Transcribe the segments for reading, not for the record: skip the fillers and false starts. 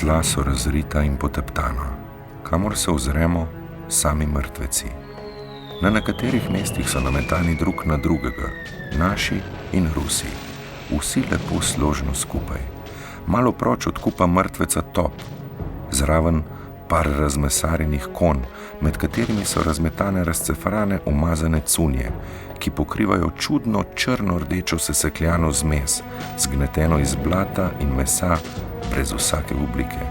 Tla so razrita in poteptana. Kamor se ozremo, sami mrtveci. Na nekaterih mestih so nametani drug na drugega, naši in Rusi. Vsi lepo složno skupaj. Malo proč od kupa mrtveca top. Zraven par razmesarjenih konj, med katerimi so razmetane razcefrane umazane cunje, ki pokrivajo čudno črno-rdečo sesekljano zmes, zgneteno iz blata in mesa, brez vsake oblike.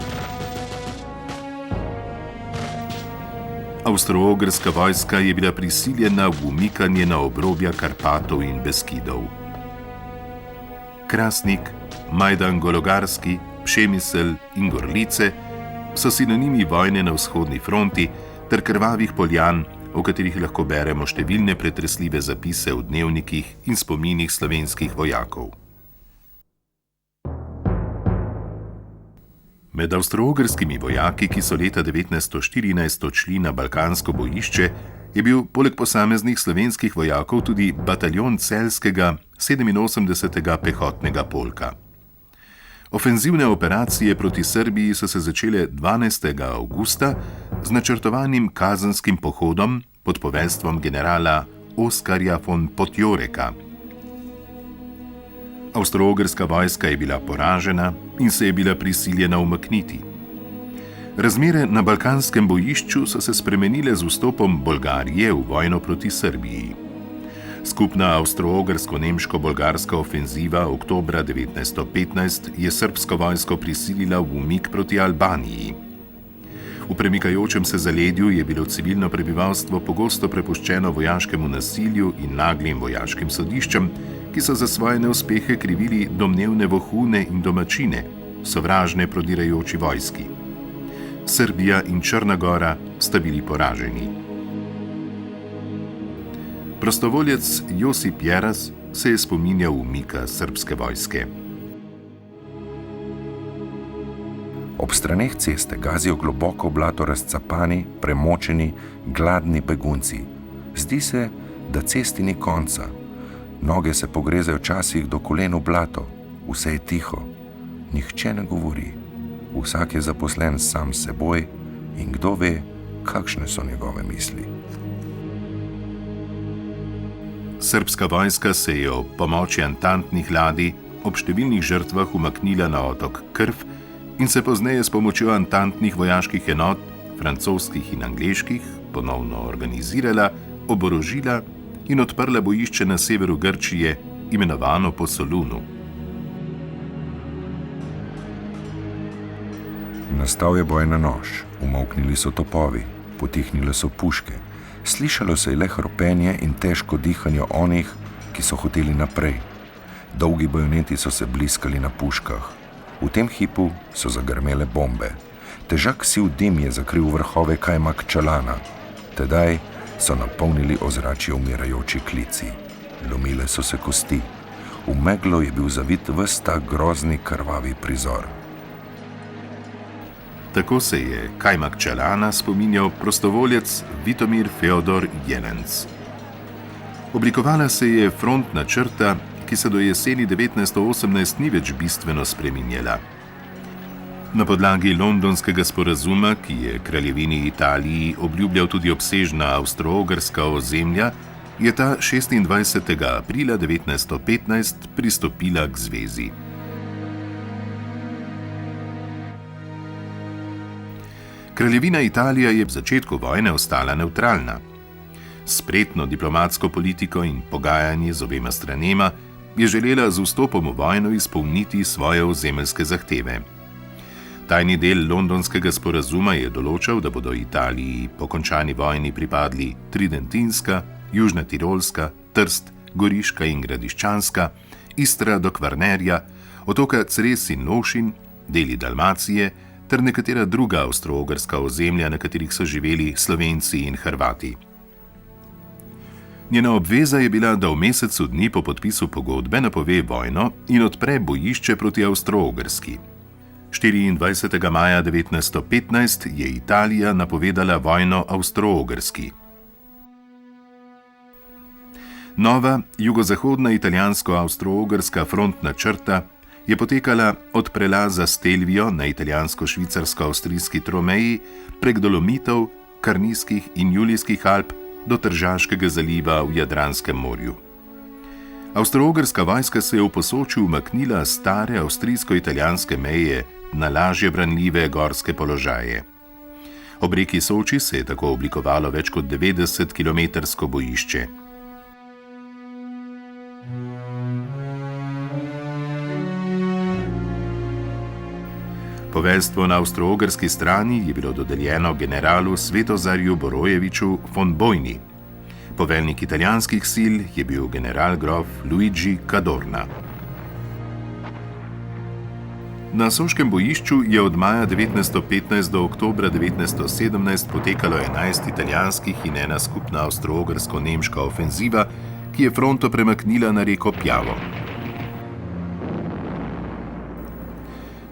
Avstro-ogrska vojska je bila prisiljena v umikanje na obrobja Karpatov in Beskidov. Krasnik, Majdan Gologarski, Přemysl in Gorlice so sinonimi vojne na vzhodni fronti ter krvavih poljan, o katerih lahko beremo številne pretresljive zapise v dnevnikih in spominih slovenskih vojakov. Med avstro-ogrskimi vojaki, ki so leta 1914 odšli na balkansko bojišče, je bil poleg posameznih slovenskih vojakov tudi bataljon celjskega 87. pehotnega polka. Ofenzivne operacije proti Srbiji so se začele 12. avgusta z načrtovanim kazenskim pohodom pod poveljstvom generala Oskarja von Potjoreka. Avstro-ogrska vojska je bila poražena in se je bila prisiljena umakniti. Razmere na balkanskem bojišču so se spremenile z vstopom Bolgarije v vojno proti Srbiji. Skupna avstro-ogrsko-nemško-bolgarska ofenziva oktobra 1915 je srbsko vojsko prisilila v umik proti Albaniji. V premikajočem se zaledju je bilo civilno prebivalstvo pogosto prepuščeno vojaškemu nasilju in naglim vojaškim sodiščem, ki so za svoje neuspehe krivili domnevne vohune in domačine, sovražne prodirajoči vojski. Srbija in Črna Gora sta bili poraženi. Prostovoljec Josip Jeras se je spominjal umika srbske vojske. Ob straneh ceste gazijo globoko v blato razcapani, premočeni, gladni begunci. Zdi se, da cesti ni konca. Noge se pogrezajo včasih do kolen v blato. Vse je tiho. Nihče ne govori. Vsak je zaposlen sam s seboj in kdo ve, kakšne so njegove misli. Srbska vojska se je ob pomoči antantnih ladij ob številnih žrtvah umaknila na otok Krf in se pozneje s pomočjo antantnih vojaških enot, francoskih in angleških, ponovno organizirala, oborožila in odprla bojišče na severu Grčije, imenovano po Solunu. Nastal je boj na nož, umolknili so topovi, potihnile so puške. Slišalo se je le hropenje in težko dihanje onih, ki so hoteli naprej. Dolgi bajoneti so se bliskali na puškah. V tem hipu so zagrmele bombe. Težak siv dim je zakril vrhove Kajmakčalana. Tedaj so napolnili ozračje umirajoči klici. Lomile so se kosti. V meglo je bil zavit ves ta grozni krvavi prizor. Tako se je Kajmakčalana spominjal prostovoljec Vitomir Feodor Jelenc. Oblikovala se je frontna črta, ki se do jeseni 1918 ni več bistveno spreminjala. Na podlagi londonskega sporazuma, ki je kraljevini Italiji obljubljal tudi obsežna avstro-ogrska ozemlja, je ta 26. aprila 1915 pristopila k zvezi. Kraljevina Italija je v začetku vojne ostala nevtralna. Spretno diplomatsko politiko in pogajanje z obema stranema je želela z vstopom v vojno izpolniti svoje ozemeljske zahteve. Tajni del londonskega sporazuma je določal, da bodo Italiji po končani vojni pripadli Tridentinska, Južna Tirolska, Trst, Goriška in Gradiščanska, Istra do Kvarnerja, otoka Cres in Lošin, deli Dalmacije ter nekatera druga avstro-ogrska ozemlja, na katerih so živeli Slovenci in Hrvati. Njena obveza je bila, da v mesecu dni po podpisu pogodbe napove vojno in odpre bojišče proti Avstro-Ogrski. 24. maja 1915 je Italija napovedala vojno Avstro-Ogrski. Nova jugozahodna italijansko-avstro-ogrska frontna črta je potekala od prelaza Stelvio na italijansko-švicarsko-avstrijski tromeji prek Dolomitov, Karnijskih in Julijskih Alp do Tržaškega zaliva v Jadranskem morju. Avstro-ogrska vojska se je v Posočju umaknila s stare avstrijsko-italijanske meje na lažje branljive gorske položaje. Ob reki Soči se je tako oblikovalo več kot 90-kilometrsko bojišče. Poveljstvo na avstro-ogrski strani je bilo dodeljeno generalu Svetozarju Borojeviču von Bojni. Poveljnik italijanskih sil je bil general grof Luigi Cadorna. Na Soškem bojišču je od maja 1915 do oktobra 1917 potekalo 11 italijanskih in ena skupna avstro-ogrsko-nemška ofenziva, ki je fronto premaknila na reko Piavo.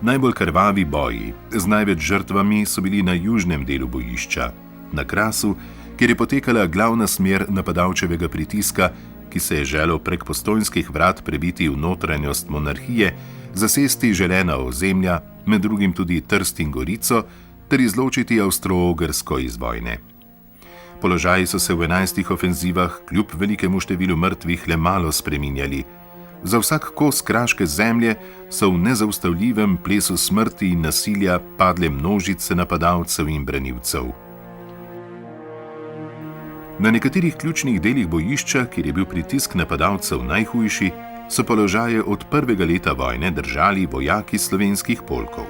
Najbolj krvavi boji z največ žrtvami so bili na južnem delu bojišča, na Krasu, kjer je potekala glavna smer napadalčevega pritiska, ki se je želel prek Postojnskih vrat prebiti v notranjost monarhije, zasesti želena ozemlja, med drugim tudi Trst in Gorico, ter izločiti Avstro-Ogrsko iz vojne. Položaji so se v 11 ofenzivah kljub velikemu številu mrtvih le malo spreminjali. Za vsak kos kraške zemlje so v nezaustavljivem plesu smrti in nasilja padle množice napadalcev in branilcev. Na nekaterih ključnih delih bojišča, kjer je bil pritisk napadalcev najhujši, so položaje od prvega leta vojne držali vojaki slovenskih polkov.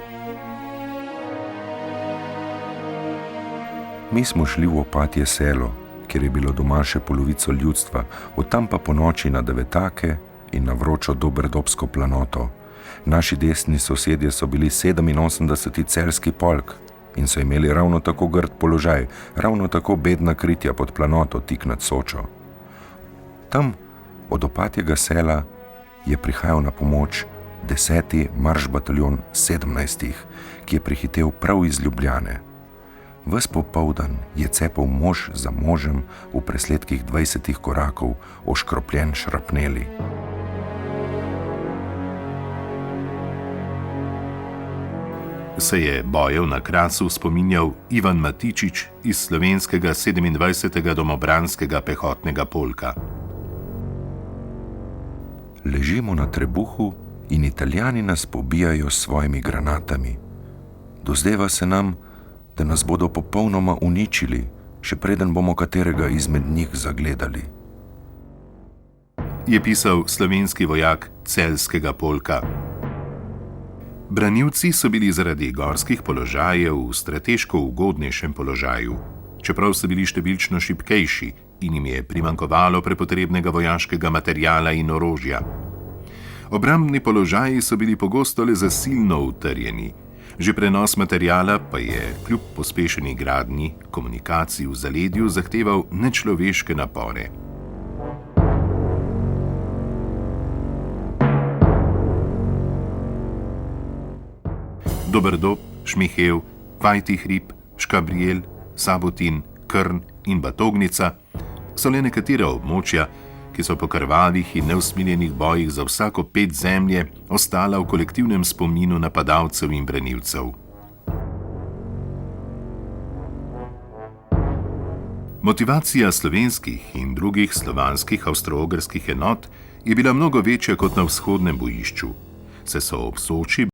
Mi smo šli v Opatje selo, kjer je bilo doma še polovico ljudstva, od tam pa po noči na Devetake in na vročo Dobrdobsko planoto. Naši desni sosedje so bili 87. celjski polk in so imeli ravno tako grd položaj, ravno tako bedna kritja pod planoto tik nad Sočo. Tam, od Opatjega sela, je prihajal na pomoč 10. marš bataljon 17., ki je prihitel prav iz Ljubljane. Ves popoldan je cepal mož za možem v presledkih 20 korakov, oškropljen šrapneli. Se je bojev na Krasu spominjal Ivan Matičič iz slovenskega 27. domobranskega pehotnega polka. Ležimo na trebuhu in Italijani nas pobijajo s svojimi granatami. Dozdeva se nam, da nas bodo popolnoma uničili, še preden bomo katerega izmed njih zagledali. Je pisal slovenski vojak celjskega polka. Branilci so bili zaradi gorskih položajev v strateško ugodnejšem položaju, čeprav so bili številčno šibkejši in jim je primanjkovalo prepotrebnega vojaškega materiala in orožja. Obrambni položaji so bili pogosto le zasilno utrjeni, že prenos materiala pa je kljub pospešeni gradnji, komunikaciji v zaledju zahteval nečloveške napore. Dobrdob, Šmihev, Vajti hrib, Škabriel, Sabotin, Krn in Batognica so le nekatera območja, ki so po krvavih in neusmiljenih bojih za vsako 5 zemlje ostala v kolektivnem spominu napadalcev in branilcev. Motivacija slovenskih in drugih slovanskih avstro-ogrskih enot je bila mnogo večja kot na vzhodnem bojišču, saj so ob Soči